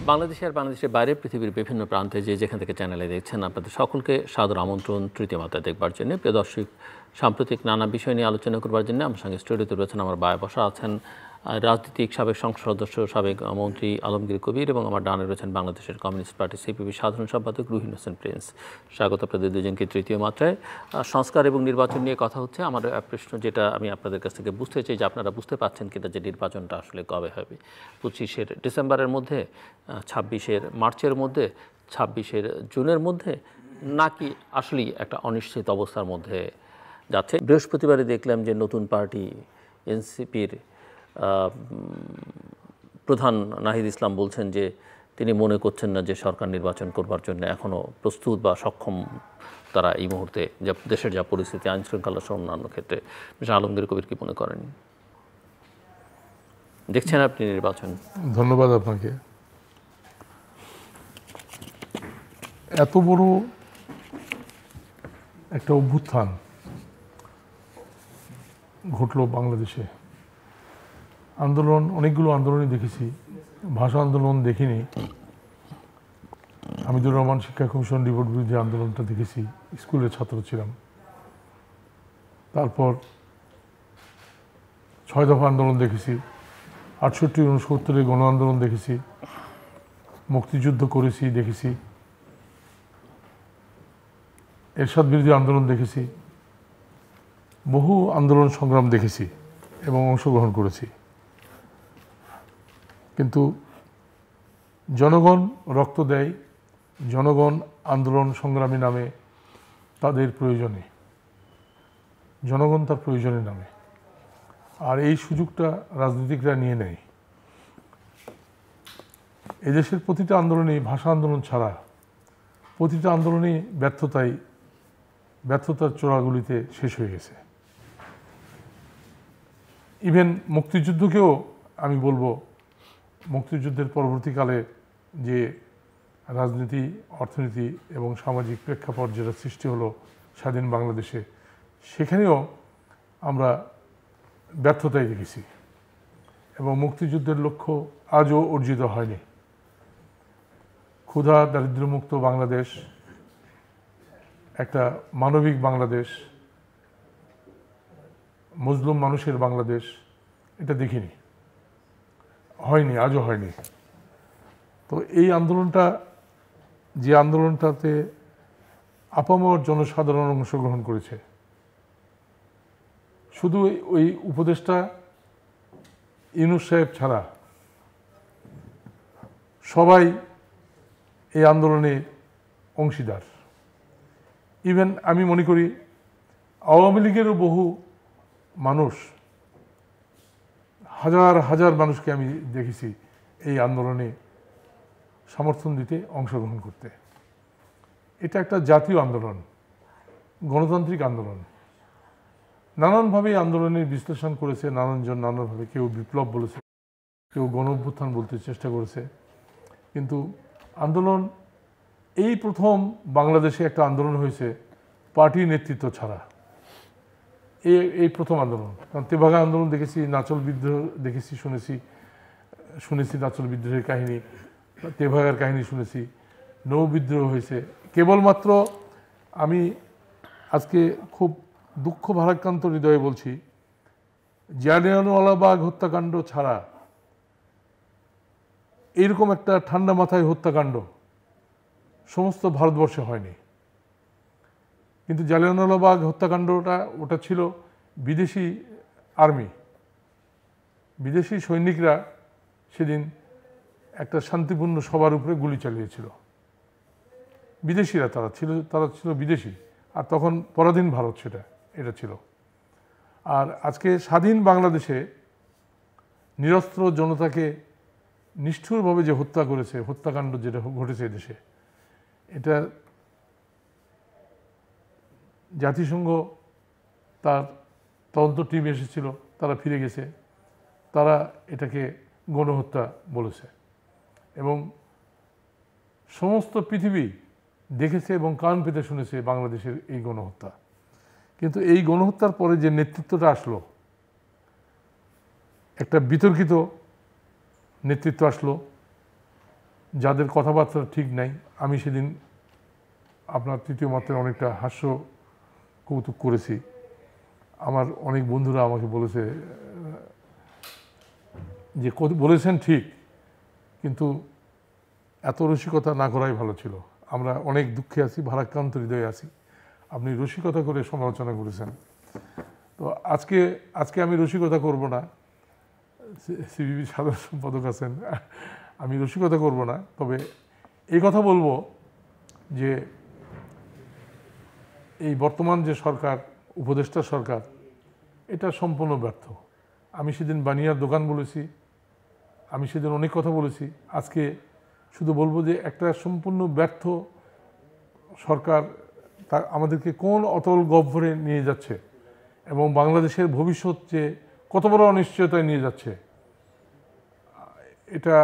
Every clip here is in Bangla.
বাংলাদেশে আর বাংলাদেশের বাইরে পৃথিবীর বিভিন্ন প্রান্তে যেখান থেকে চ্যানেলে দেখছেন আপনাদের সকলকে সাদর আমন্ত্রণ তৃতীয় মাত্রা দেখবার জন্য। প্রিয় দর্শক, সাম্প্রতিক নানা বিষয় নিয়ে আলোচনা করবার জন্য আমার সঙ্গে স্টুডিওতে রয়েছেন, আমার বায়ে বসা আছেন রাজনীতিক সাবেক সংসদ সদস্য সাবেক মন্ত্রী আলমগীর কবির, এবং আমার ডানে রয়েছেন বাংলাদেশের কমিউনিস্ট পার্টি সিপিবি সাধারণ সম্পাদক রুহিন হোসেন প্রিন্স। স্বাগত আপনাদের দুজনকে তৃতীয় মাত্রায়। সংস্কার এবং নির্বাচন নিয়ে কথা হচ্ছে। আমার প্রশ্ন যেটা আমি আপনাদের কাছ থেকে বুঝতে চাই যে আপনারা বুঝতে পারছেন কিনা যে নির্বাচনটা আসলে কবে হবে, 25শে ডিসেম্বরের মধ্যে, 26শে মার্চের মধ্যে, 26শে জুনের মধ্যে, নাকি আসলেই একটা অনিশ্চিত অবস্থার মধ্যে যাচ্ছে। বৃহস্পতিবারে দেখলাম যে নতুন পার্টি এনসিপির প্রধান নাহিদ ইসলাম বলছেন যে তিনি মনে করছেন না যে সরকার নির্বাচন করবার জন্য এখনও প্রস্তুত বা সক্ষম তারা এই মুহূর্তে, যা দেশের যা পরিস্থিতি আইন শৃঙ্খলা সহ অন্যান্য ক্ষেত্রে। মিস্টার আলমগীর কবির কি মনে করেন, দেখছেন আপনি নির্বাচন? ধন্যবাদ আপনাকে। এত বড় একটা অভ্যুত্থান ঘটল বাংলাদেশে, আন্দোলন, অনেকগুলো আন্দোলনই দেখেছি, ভাষা আন্দোলন দেখিনি। হামিদুর রহমান শিক্ষা কমিশন রিপোর্ট বিরোধী আন্দোলনটা দেখেছি, স্কুলের ছাত্র ছিলাম। তারপর 6 দফা আন্দোলন দেখেছি, 68-69 গণ আন্দোলন দেখেছি, মুক্তিযুদ্ধ করেছি দেখেছি, এরশাদ বিরোধী আন্দোলন দেখেছি, বহু আন্দোলন সংগ্রাম দেখেছি এবং অংশগ্রহণ করেছি। কিন্তু জনগণ রক্ত দেয়, জনগণ আন্দোলন সংগ্রামী নামে তাদের প্রয়োজনে, জনগণ তার প্রয়োজনে নামে, আর এই সুযোগটা রাজনীতিকরা নিয়ে নেয়। এদেশের প্রতিটা আন্দোলনই, ভাষা আন্দোলন ছাড়া প্রতিটা আন্দোলনই ব্যর্থতার চোরাগুলিতে শেষ হয়ে গেছে। ইভেন মুক্তিযুদ্ধকেও আমি বলবো, মুক্তিযুদ্ধের পরবর্তীকালে যে রাজনীতি, অর্থনীতি এবং সামাজিক প্রেক্ষাপট যেটা সৃষ্টি হলো স্বাধীন বাংলাদেশে, সেখানেও আমরা ব্যর্থতাই দেখেছি এবং মুক্তিযুদ্ধের লক্ষ্য আজও অর্জিত হয়নি। ক্ষুধা দারিদ্র্যমুক্ত বাংলাদেশ, একটা মানবিক বাংলাদেশ, মজলুম মানুষের বাংলাদেশ, এটা দেখিনি, হয়নি, আজও হয়নি। তো এই আন্দোলনটা, যে আন্দোলনটাতে আপামর জনসাধারণ অংশগ্রহণ করেছে, শুধু ওই উপদেষ্টা ইউনূস সাহেব ছাড়া সবাই এই আন্দোলনে অংশীদার। ইভেন আমি মনে করি আওয়ামী লীগেরও বহু মানুষ, হাজার হাজার মানুষকে আমি দেখেছি এই আন্দোলনে সমর্থন দিতে, অংশগ্রহণ করতে। এটা একটা জাতীয় আন্দোলন, গণতান্ত্রিক আন্দোলন। নানানভাবে আন্দোলনের বিশ্লেষণ করেছে নানানজন, নানানভাবে। কেউ বিপ্লব বলেছে, কেউ গণ অভ্যুত্থান বলতে চেষ্টা করেছে। কিন্তু আন্দোলন, এই প্রথম বাংলাদেশে একটা আন্দোলন হয়েছে পার্টি নেতৃত্ব ছাড়া। এই প্রথম আন্দোলন। কারণ তেভাগা আন্দোলন দেখেছি, নাচল বিদ্রোহ দেখেছি, শুনেছি নাচল বিদ্রোহের কাহিনী, তেভাগার কাহিনী শুনেছি, নৌ বিদ্রোহ হয়েছে। কেবলমাত্র আমি আজকে খুব দুঃখ ভারাক্রান্ত হৃদয়ে বলছি, জালিয়ানওয়ালাবাগ হত্যাকাণ্ড ছাড়া এইরকম একটা ঠান্ডা মাথায় হত্যাকাণ্ড সমস্ত ভারতবর্ষে হয়নি। কিন্তু জালিয়ানওয়ালাবাগ হত্যাকাণ্ডটা, ওটা ছিল বিদেশি আর্মি, বিদেশি সৈনিকরা সেদিন একটা শান্তিপূর্ণ সবার উপরে গুলি চালিয়েছিল। বিদেশিরা, তারা ছিল বিদেশি, আর তখন পরাধীন ভারত এটা ছিল। আর আজকে স্বাধীন বাংলাদেশে নিরস্ত্র জনতাকে নিষ্ঠুরভাবে যে হত্যা করেছে, হত্যাকাণ্ড যেটা ঘটেছে দেশে, এটা জাতিসংঘ, তার তদন্ত টিম এসেছিল, তারা ফিরে গেছে, তারা এটাকে গণহত্যা বলেছে এবং সমস্ত পৃথিবী দেখেছে এবং কান পেতে শুনেছে বাংলাদেশের এই গণহত্যা। কিন্তু এই গণহত্যার পরে যে নেতৃত্বটা আসলো, একটা বিতর্কিত নেতৃত্ব আসলো, যাদের কথাবার্তা ঠিক নাই। আমি সেদিন আপনার তৃতীয় মাত্রায় অনেকটা হাস্য কৌতুক করেছি। আমার অনেক বন্ধুরা আমাকে বলেছে যে বলেছেন ঠিক, কিন্তু এত রসিকতা না করাই ভালো ছিল। আমরা অনেক দুঃখে আছি, ভারাক্রান্ত হৃদয়ে আছি। আপনি রসিকতা করে সমালোচনা করেছেন। তো আজকে আমি রসিকতা করব না। সিপিবি সাধারণ সম্পাদক আছেন, আমি রসিকতা করব না। তবে এই কথা বলবো যে এই বর্তমান যে সরকার, উপদেষ্টা সরকার, এটা সম্পূর্ণ ব্যর্থ। আমি সেদিন বানিয়ার দোকান বলেছি, আমি সেদিন অনেক কথা বলেছি। আজকে শুধু বলবো যে একটা সম্পূর্ণ ব্যর্থ সরকার তা আমাদেরকে কোন অতল গহ্বরে নিয়ে যাচ্ছে এবং বাংলাদেশের ভবিষ্যৎ যে কত বড় অনিশ্চয়তায় নিয়ে যাচ্ছে, এটা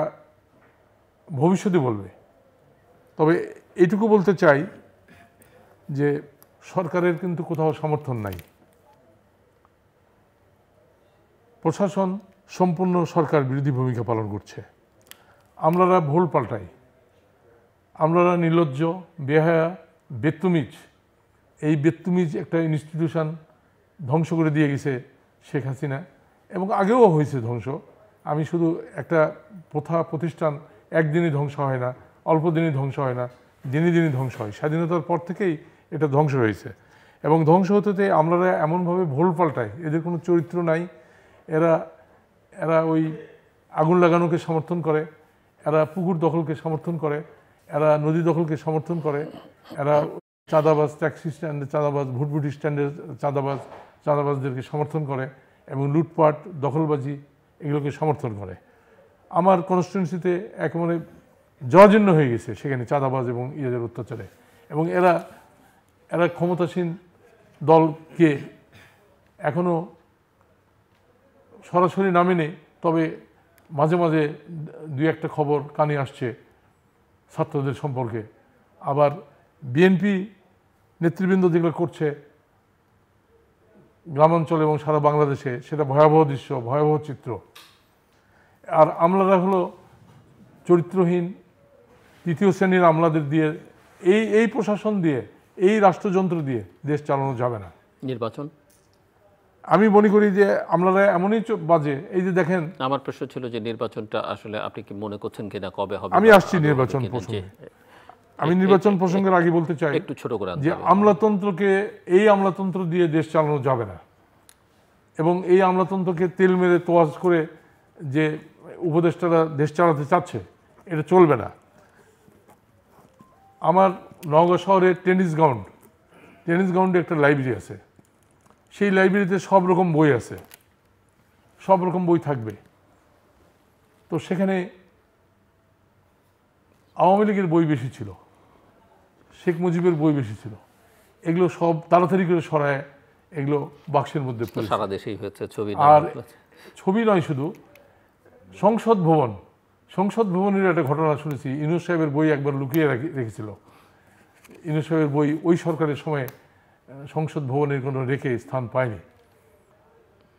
ভবিষ্যতে বলবে। তবে এইটুকু বলতে চাই যে সরকারের কিন্তু কোথাও সমর্থন নাই। প্রশাসন সম্পূর্ণ সরকার বিরোধী ভূমিকা পালন করছে। আমলারা ভুল পাল্টাই, আমলারা নির্লজ্জ, বেহায়া, বেত্তমিজ। এই বেত্তমিজ একটা ইনস্টিটিউশন ধ্বংস করে দিয়ে গেছে শেখ হাসিনা, এবং আগেও হয়েছে ধ্বংস। আমি শুধু একটা প্রতিষ্ঠান একদিনই ধ্বংস হয় না, অল্প দিনই ধ্বংস হয় না, দিনে দিনে ধ্বংস হয়। স্বাধীনতার পর থেকেই এটা ধ্বংস হয়েছে, এবং ধ্বংস হতে আমলারা এমনভাবে ভুল পাল্টায়, এদের কোনো চরিত্র নাই। এরা ওই আগুন লাগানোকে সমর্থন করে, এরা পুকুর দখলকে সমর্থন করে, এরা নদী দখলকে সমর্থন করে, এরা চাঁদাবাজ, ট্যাক্সি স্ট্যান্ডের চাঁদাবাজ, ভুটভুটি স্ট্যান্ডের চাঁদাবাজদেরকে সমর্থন করে, এবং লুটপাট, দখলবাজি এগুলোকে সমর্থন করে। আমার কনস্টিটুয়েন্সিতে একেবারে জরাজীর্ণ হয়ে গেছে সেখানে চাঁদাবাজ এবং ইয়েদের অত্যাচারে, এবং এরা ক্ষমতাসীন দলকে এখনও সরাসরি না মেনে, তবে মাঝে মাঝে দুই একটা খবর কানে আসছে ছাত্রদের সম্পর্কে। আবার বিএনপি নেতৃবৃন্দ যেগুলো করছে গ্রামাঞ্চলে এবং সারা বাংলাদেশে, সেটা ভয়াবহ দৃশ্য, ভয়াবহ চিত্র। আর আমলারা হলো চরিত্রহীন তৃতীয় শ্রেণীর আমলাদের দিয়ে, এই প্রশাসন দিয়ে, এই রাষ্ট্রযন্ত্র দিয়ে দেশ চালানো যাবে না। নির্বাচন, আমি মনে করি যে আমলারা এমনই বাজে। এই যে দেখেন, আমার প্রশ্ন ছিল যে নির্বাচনটা আসলে আপনি কি মনে করছেন কিনা, কবে হবে? আমি আসছি নির্বাচন প্রসঙ্গে। আমি নির্বাচন প্রসঙ্গের আগে বলতে চাই একটু ছোট করে যে এই আমলাতন্ত্র দিয়ে দেশ চালানো যাবে না, এবং এই আমলাতন্ত্রকে তেল মেরে তোয়াজ করে যে উপদেষ্টারা দেশ চালাতে চাচ্ছে, এটা চলবে না। আমার নওগাঁ শহরে টেনিস গ্রাউন্ডে একটা লাইব্রেরি আছে। সেই লাইব্রেরিতে সব রকম বই আছে, সব রকম বই থাকবে। তো সেখানে আওয়ামী লীগের বই বেশি ছিল, শেখ মুজিবের বই বেশি ছিল। এগুলো সব তাড়াতাড়ি করে সরায় এগুলো বাক্সের মধ্যে পড়ে। সারা দেশেই হয়েছে ছবি। আর ছবি নয়, শুধু সংসদ ভবনের একটা ঘটনা শুনেছি। ইউনূস সাহেবের বই একবার লুকিয়ে রেখেছিল। ইউনূস সাহেবের বই ওই সরকারের সময় সংসদ ভবনের কোনো রেখে স্থান পায়নি।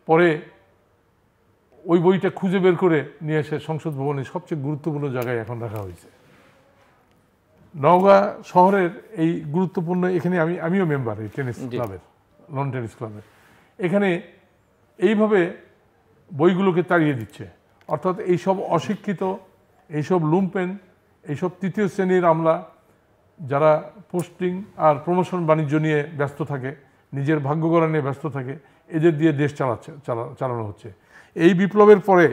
পরে ওই বইটা খুঁজে বের করে নিয়ে এসে সংসদ ভবনের সবচেয়ে গুরুত্বপূর্ণ জায়গায় এখন রাখা হয়েছে। নওগাঁ শহরের এই গুরুত্বপূর্ণ, এখানে আমিও মেম্বার এই টেনিস ক্লাবের, লন টেনিস ক্লাবের। এখানে এইভাবে বইগুলোকে তাড়িয়ে দিচ্ছে। অর্থাৎ এইসব অশিক্ষিত, এইসব লুম্পেন, এইসব তৃতীয় শ্রেণীর আমলা যারা পোস্টিং আর প্রমোশন বাণিজ্য নিয়ে ব্যস্ত থাকে, নিজের ভাগ্য গড়া নিয়ে ব্যস্ত থাকে, এদের দিয়ে দেশ চালানো হচ্ছে। এই বিপ্লবের পরে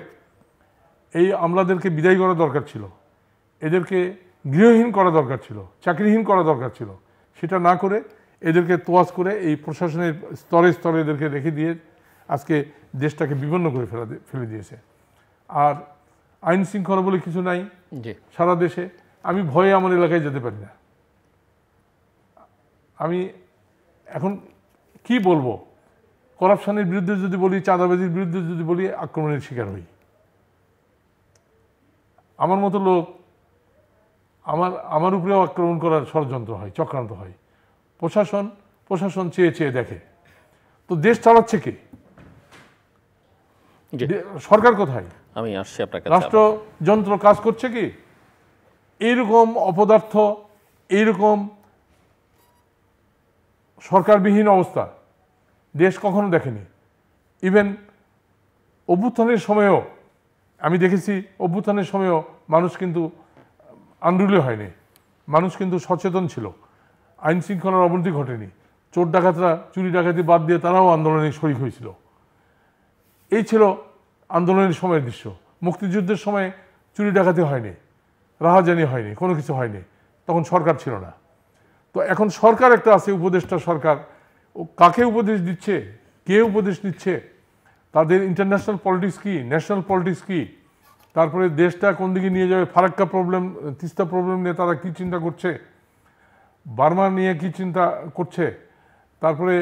এই আমলাদেরকে বিদায় করা দরকার ছিল, এদেরকে গৃহহীন করা দরকার ছিল, চাকরিহীন করা দরকার ছিল। সেটা না করে এদেরকে তোয়াজ করে এই প্রশাসনের স্তরে স্তরে এদেরকে রেখে দিয়ে আজকে দেশটাকে বিপন্ন করে ফেলে দিয়েছে। আর আইন শৃঙ্খলা বলে কিছু নাই সারা দেশে। আমি ভয়ে আমার এলাকায় যেতে পারি না। আমি এখন কি বলবো, করাপশনের বিরুদ্ধে যদি বলি, চাঁদাবাজির বিরুদ্ধে যদি বলি, আক্রমণের শিকার হই। আমার মতো লোক আমার উপরেও আক্রমণ করার ষড়যন্ত্র হয়, চক্রান্ত হয়। প্রশাসন চেয়ে চেয়ে দেখে। তো দেশ চালাচ্ছে কে? সরকার কোথায়? আমি আসছি আপনার কাছে। রাষ্ট্রযন্ত্র কাজ করছে কি? এইরকম অপদার্থ, এইরকম সরকারবিহীন অবস্থা দেশ কখনো দেখেনি। ইভেন অভ্যুত্থানের সময়ও আমি দেখেছি, অভ্যুত্থানের সময়ও মানুষ কিন্তু আন্দোলন হয়নি, মানুষ কিন্তু সচেতন ছিল, আইন শৃঙ্খলার অবনতি ঘটেনি, চোর ডাকাতরা চুরি ডাকাতি বাদ দিয়ে তারাও আন্দোলনে শরিক হয়েছিল। এই ছিল আন্দোলনের সময়ের দৃশ্য। মুক্তিযুদ্ধের সময় চুরি ডাকাতি হয়নি, রাহাজানি হয়নি, কোনো কিছু হয়নি, তখন সরকার ছিল না। তো এখন সরকার একটা আছে, উপদেষ্টা সরকার, ও কাকে উপদেশ দিচ্ছে, কে উপদেশ নিচ্ছে, তাদের ইন্টারন্যাশনাল পলিটিক্স কি, ন্যাশনাল পলিটিক্স কি, তারপরে দেশটা কোন দিকে নিয়ে যাবে, ফারাক্কা প্রবলেম, তিস্তা প্রবলেম নিয়ে তারা কি চিন্তা করছে, বার্মা নিয়ে কি চিন্তা করছে, তারপরে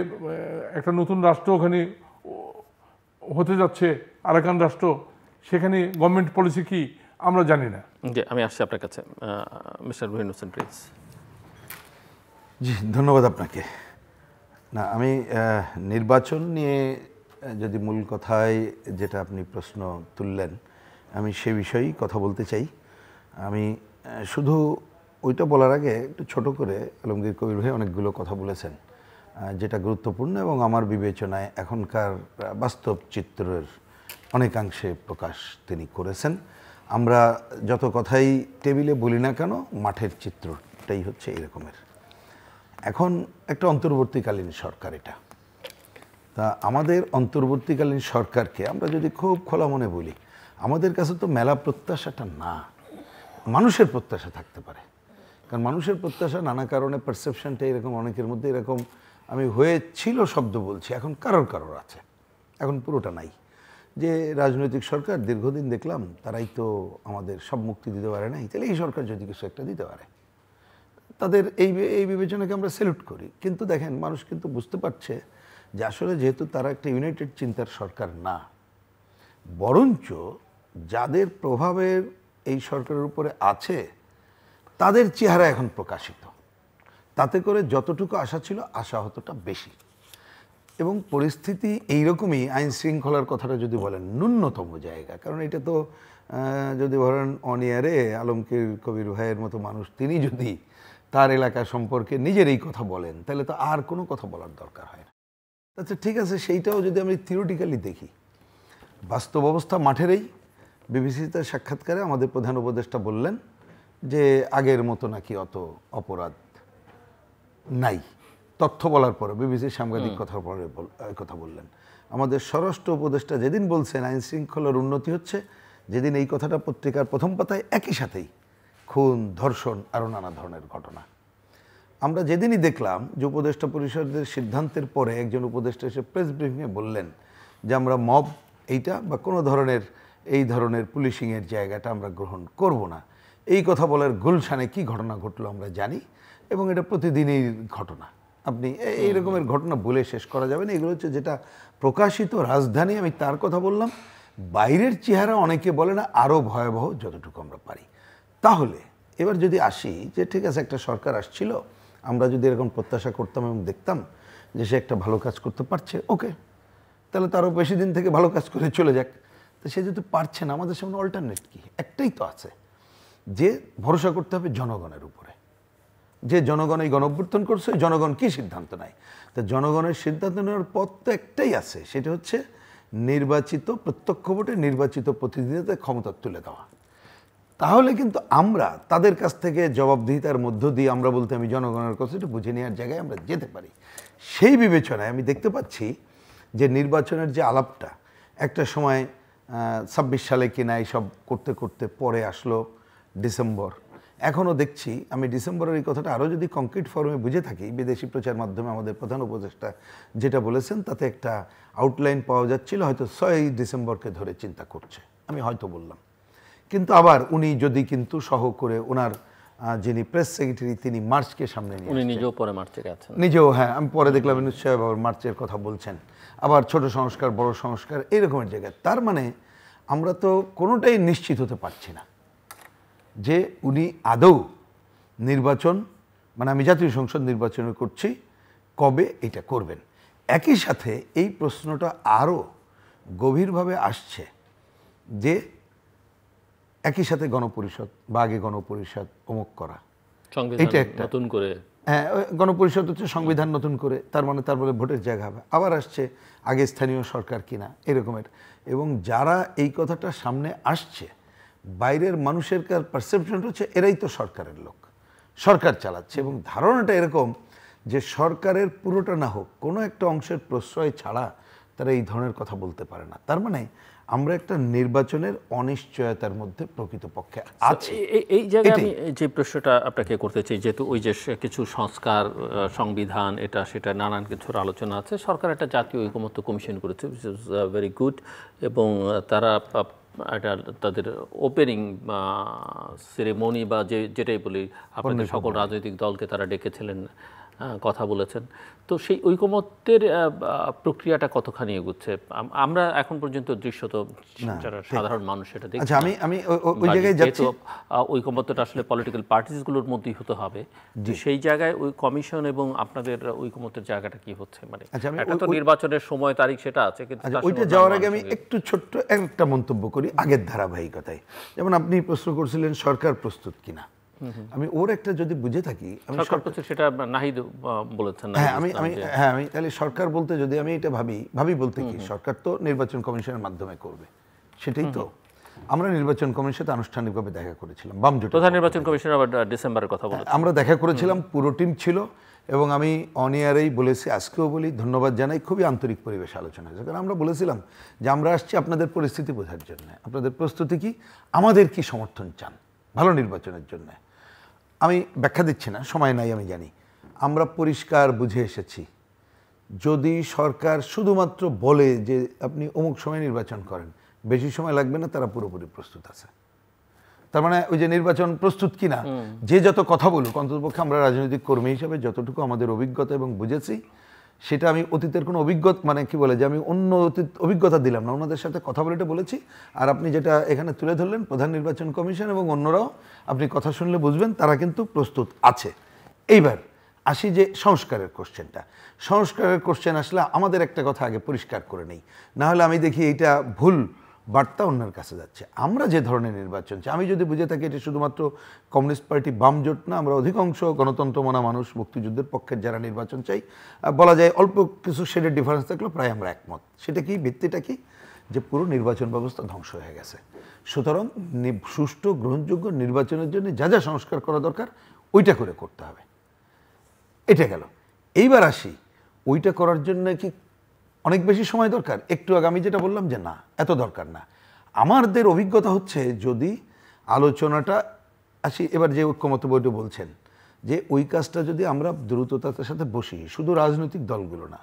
একটা নতুন রাষ্ট্র ওখানে হতে যাচ্ছে, আরাকান রাষ্ট্র, সেখানে গভর্নমেন্ট পলিসি কি আমরা জানি না। আমি আসছি আপনার কাছে, মিস্টার রুহিন হোসেন প্রিন্স। জি, ধন্যবাদ আপনাকে। না, আমি নির্বাচন নিয়ে যদি মূল কথায় যেটা আপনি প্রশ্ন তুললেন, আমি সে বিষয়েই কথা বলতে চাই। আমি শুধু ওইটা বলার আগে একটু ছোট করে আলমগীর কবির ভাই অনেকগুলো কথা বলেছেন যেটা গুরুত্বপূর্ণ এবং আমার বিবেচনায় এখনকার বাস্তব চিত্রের অনেকাংশে প্রকাশ তিনি করেছেন। আমরা যত কথাই টেবিলে বলি না কেন, মাঠের চিত্রটাই হচ্ছে এরকমের। এখন একটা অন্তর্বর্তীকালীন সরকার এটা, তা আমাদের অন্তর্বর্তীকালীন সরকারকে আমরা যদি খুব খোলা মনে বলি, আমাদের কাছে তো মেলা প্রত্যাশাটা না, মানুষের প্রত্যাশা থাকতে পারে। কারণ মানুষের প্রত্যাশা নানা কারণে পারসেপশনটা এরকম, অনেকের মধ্যে এরকম আমি হয়েছিল শব্দ বলছি, এখন কারোর আছে, এখন পুরোটা নাই। যে রাজনৈতিক সরকার দীর্ঘদিন দেখলাম তারাই তো আমাদের সব মুক্তি দিতে পারে নাই, তাহলে এই সরকার যদি কিছু একটা দিতে পারে, তাদের এই বিবেচনাকে আমরা স্যালুট করি। কিন্তু দেখেন, মানুষ কিন্তু বুঝতে পারছে যে আসলে যেহেতু তারা একটা ইউনাইটেড চিন্তার সরকার না, বরঞ্চ যাদের প্রভাবের এই সরকারের উপরে আছে তাদের চেহারা এখন প্রকাশিত, তাতে করে যতটুকু আশা ছিল আশাহতটা বেশি। এবং পরিস্থিতি এইরকমই, আইন শৃঙ্খলার কথাটা যদি বলেন ন্যূনতম জায়গা, কারণ এটা তো যদি ধরেন অনিয়ারে আলমগীর কবির ভাইয়ের মতো মানুষ তিনি যদি তার এলাকা সম্পর্কে নিজের এই কথা বলেন, তাহলে তো আর কোনো কথা বলার দরকার হয় না। আচ্ছা, ঠিক আছে, সেইটাও যদি আমি থিওরিটিক্যালি দেখি, বাস্তব অবস্থা মাঠেরই। বিবিসিতে সাক্ষাৎকারে আমাদের প্রধান উপদেষ্টা বললেন যে আগের মতো নাকি অত অপরাধ নাই। তথ্য বলার পরে বিবিসির সাংবাদিক কথা বললেন। আমাদের স্বরাষ্ট্র উপদেষ্টা যেদিন বলছেন আইন শৃঙ্খলার উন্নতি হচ্ছে, যেদিন এই কথাটা পত্রিকার প্রথম পাতায়, একই সাথেই খুন, ধর্ষণ, আরও নানা ধরনের ঘটনা। আমরা যেদিনই দেখলাম যে উপদেষ্টা পরিষদের সিদ্ধান্তের পরে একজন উপদেষ্টা এসে প্রেস ব্রিফিংয়ে বললেন যে আমরা মব এইটা বা কোনো ধরনের এই ধরনের পুলিশিংয়ের জায়গাটা আমরা গ্রহণ করব না, এই কথা বলার গুলশানে কি ঘটনা ঘটলো আমরা জানি, এবং এটা প্রতিদিনই ঘটনা। আপনি এই রকমের ঘটনা বলে শেষ করা যাবে না। এগুলো হচ্ছে যেটা প্রকাশিত রাজধানী, আমি তার কথা বললাম। বাইরের চেহারা অনেকে বলে না আরও ভয়াবহ যতটুকু আমরা পারি। তাহলে এবার যদি আসি যে ঠিক আছে, একটা সরকার আসছিল, আমরা যদি এরকম প্রত্যাশা করতাম এবং দেখতাম যে সে একটা ভালো কাজ করতে পারছে, ওকে, তাহলে তারও বেশি দিন থেকে ভালো কাজ করে চলে যাক। তো সে যদি পারছে না, আমাদের সামনে অল্টারনেট কি? একটাই তো আছে, যে ভরসা করতে হবে জনগণের উপরে। যে জনগণ এই গণঅভ্যুত্থান করছে, জনগণ কি সিদ্ধান্ত নেয়? তো জনগণের সিদ্ধান্ত নেওয়ার পথ তো একটাই আছে, সেটা হচ্ছে নির্বাচিত, প্রত্যক্ষ ভোটে নির্বাচিত প্রতিনিধিদের ক্ষমতা তুলে দেওয়া। তাহলে কিন্তু আমরা তাদের কাছ থেকে জবাবদিহিতার মধ্য দিয়ে আমরা বলতে আমি জনগণের কথা একটু বুঝে নেওয়ার জায়গায় আমরা যেতে পারি। সেই বিবেচনায় আমি দেখতে পাচ্ছি যে নির্বাচনের যে আলাপটা একটা সময় 26 সালে কিনা এইসব করতে করতে পরে আসলো ডিসেম্বর। এখনও দেখছি, আমি ডিসেম্বরের এই কথাটা আরও যদি কংক্রিট ফর্মে বুঝে থাকি, বিদেশি প্রচার মাধ্যমে আমাদের প্রধান উপদেষ্টা যেটা বলেছেন তাতে একটা আউটলাইন পাওয়া যাচ্ছিল, হয়তো 6 ডিসেম্বরকে ধরে চিন্তা করছে, আমি হয়তো বললাম। কিন্তু আবার উনি যদি কিন্তু সহ করে ওনার যিনি প্রেস সেক্রেটারি তিনি মার্চকে সামনে নিয়ে, উনি নিজেও পরে মার্চে গেছেন, নিজেও, হ্যাঁ, আমি পরে দেখলাম নিশ্চয় আবার মার্চের কথা বলছেন, আবার ছোট সংস্কার বড় সংস্কার এইরকমের জায়গায়। তার মানে আমরা তো কোনোটাই নিশ্চিত হতে পারছি না যে উনি আদৌ নির্বাচন, মানে আমি জাতীয় সংসদ নির্বাচন করছি, কবে এটা করবেন। একই সাথে এই প্রশ্নটা আরও গভীরভাবে আসছে যে একই সাথে গণপরিষদ বা আগে গণপরিষদ অমুক করা, সংবিধান এটা একটা নতুন করে হ্যাঁ, গণপরিষদ হচ্ছে সংবিধান নতুন করে, তারপরে ভোটের জায়গা হবে, আবার আসছে আগে স্থানীয় সরকার কিনা এরকমের। এবং যারা এই কথাটা সামনে আসছে, বাইরের মানুষের পারসেপশনটা হচ্ছে এরাই তো সরকারের লোক, সরকার চালাচ্ছে, এবং ধারণাটা এরকম যে সরকারের পুরোটা না হোক, কোনো একটা অংশের প্রশ্রয় ছাড়া তারা এই ধরনের কথা বলতে পারে না। তার মানে আমরা একটা নির্বাচনের অনিশ্চয়তার মধ্যে প্রকৃতপক্ষে আছি। এই জায়গায় আমি যে প্রশ্নটা আপনাকে করতে চাই, যেহেতু ওই যে কিছু সংস্কার, সংবিধান, এটা সেটা নানান কিছুর আলোচনা আছে, সরকার একটা জাতীয় ঐকমত্য কমিশন করেছে, উইচ ইজ ভেরি গুড, এবং তারা একটা তাদের ওপেনিং সেরেমনি বা যেটাই বলি আপনাদের সকল রাজনৈতিক দলকে তারা ডেকেছিলেন, কথা বলেছেন। তো সেই ঐকমত্যের প্রক্রিয়াটা কতখানি এগুচ্ছে? আমরা এখন পর্যন্ত দৃশ্যত যারা সাধারণ মানুষ সেটা দেখছি। আচ্ছা, আমি ওই জায়গায় যাচ্ছি। ঐকমত্যটা আসলে পলিটিক্যাল পার্টিসগুলোর মধ্যেই হতে হবে, যে সেই জায়গায় ওই কমিশন এবং আপনাদের ঐকমত্যের জায়গাটা কি হচ্ছে? মানে একটা তো নির্বাচনের সময় তারিখ সেটা আছে, কিন্তু ওইটা যাওয়ার আগে আমি একটু ছোট্ট একটা মন্তব্য করি আগের ধারাবাহিকতায়। যেমন আপনি প্রশ্ন করছিলেন সরকার প্রস্তুত কিনা, আমি ওর একটা যদি বুঝে থাকি, আমি সেটা নাহিদ বলেছেন। আমি তাহলে সরকার বলতে যদি আমি এটা ভাবি বলতে কি, সরকার তো নির্বাচন কমিশনের মাধ্যমে করবে, সেটাই তো। আমরা নির্বাচন কমিশনের সাথে আনুষ্ঠানিকভাবে দেখা করেছিলাম, বামজোট প্রধান নির্বাচন কমিশনার আবার ডিসেম্বরের কথা বলেছেন, আমরা দেখা করেছিলাম, পুরো টিম ছিল, এবং আমি অন এয়ারেই বলেছি, আজকেও বলি, ধন্যবাদ জানাই, খুবই আন্তরিক পরিবেশ আলোচনা হয়েছে। কারণ আমরা বলেছিলাম যে আমরা আসছি আপনাদের পরিস্থিতি বোঝার জন্য, আপনাদের প্রস্তুতি কি, আমাদের কি সমর্থন চান ভালো নির্বাচনের জন্য। আমি ব্যাখ্যা দিচ্ছি না, সময় নাই, আমি জানি। আমরা পরিষ্কার বুঝে এসেছি, যদি সরকার শুধুমাত্র বলে যে আপনি অমুক সময় নির্বাচন করেন, বেশি সময় লাগবে না, তারা পুরোপুরি প্রস্তুত আছে। তার মানে ওই যে নির্বাচন প্রস্তুত কিনা, যে যত কথা বলুক, অন্ততপক্ষে আমরা রাজনৈতিক কর্মী হিসেবে যতটুকু আমাদের অভিজ্ঞতা এবং বুঝেছি, সেটা আমি অতীতের কোনো অভিজ্ঞতা, মানে কি বলে যে আমি অন্য অভিজ্ঞতা দিলাম না, ওনাদের সাথে কথা বলে এটা বলেছি। আর আপনি যেটা এখানে তুলে ধরলেন, প্রধান নির্বাচন কমিশন এবং অন্যরাও, আপনি কথা শুনলে বুঝবেন তারা কিন্তু প্রস্তুত আছে। এইবার আসি যে সংস্কারের কোশ্চেনটা। সংস্কারের কোশ্চেন আসলে আমাদের একটা কথা আগে পরিষ্কার করে নেই, না হলে আমি দেখি এইটা ভুল বার্তা অন্যের কাছে যাচ্ছে। আমরা যে ধরনের নির্বাচন চাই, আমি যদি বুঝে থাকি এটা শুধুমাত্র কমিউনিস্ট পার্টি বামজোট না, আমরা অধিকাংশ গণতন্ত্র মানা মানুষ, মুক্তিযুদ্ধের পক্ষের যারা নির্বাচন চাই, বলা যায় অল্প কিছু শেডের ডিফারেন্স থাকলেও প্রায় আমরা একমত। সেটা কি, ভিত্তিটা কি, যে পুরো নির্বাচন ব্যবস্থা ধ্বংস হয়ে গেছে। সুতরাং সুষ্ঠু গ্রহণযোগ্য নির্বাচনের জন্য যা যা সংস্কার করা দরকার ওইটা করে করতে হবে। এটা গেল। এইবার আসি, ওইটা করার জন্য কি অনেক বেশি সময় দরকার? একটু আগে আমি যেটা বললাম যে না, এত দরকার না। আমাদের অভিজ্ঞতা হচ্ছে, যদি আলোচনাটা আসি, এবার যে ঐক্যমত্য বইটা বলছেন, যে ওই কাজটা যদি আমরা দ্রুততার সাথে বসি, শুধু রাজনৈতিক দলগুলো না,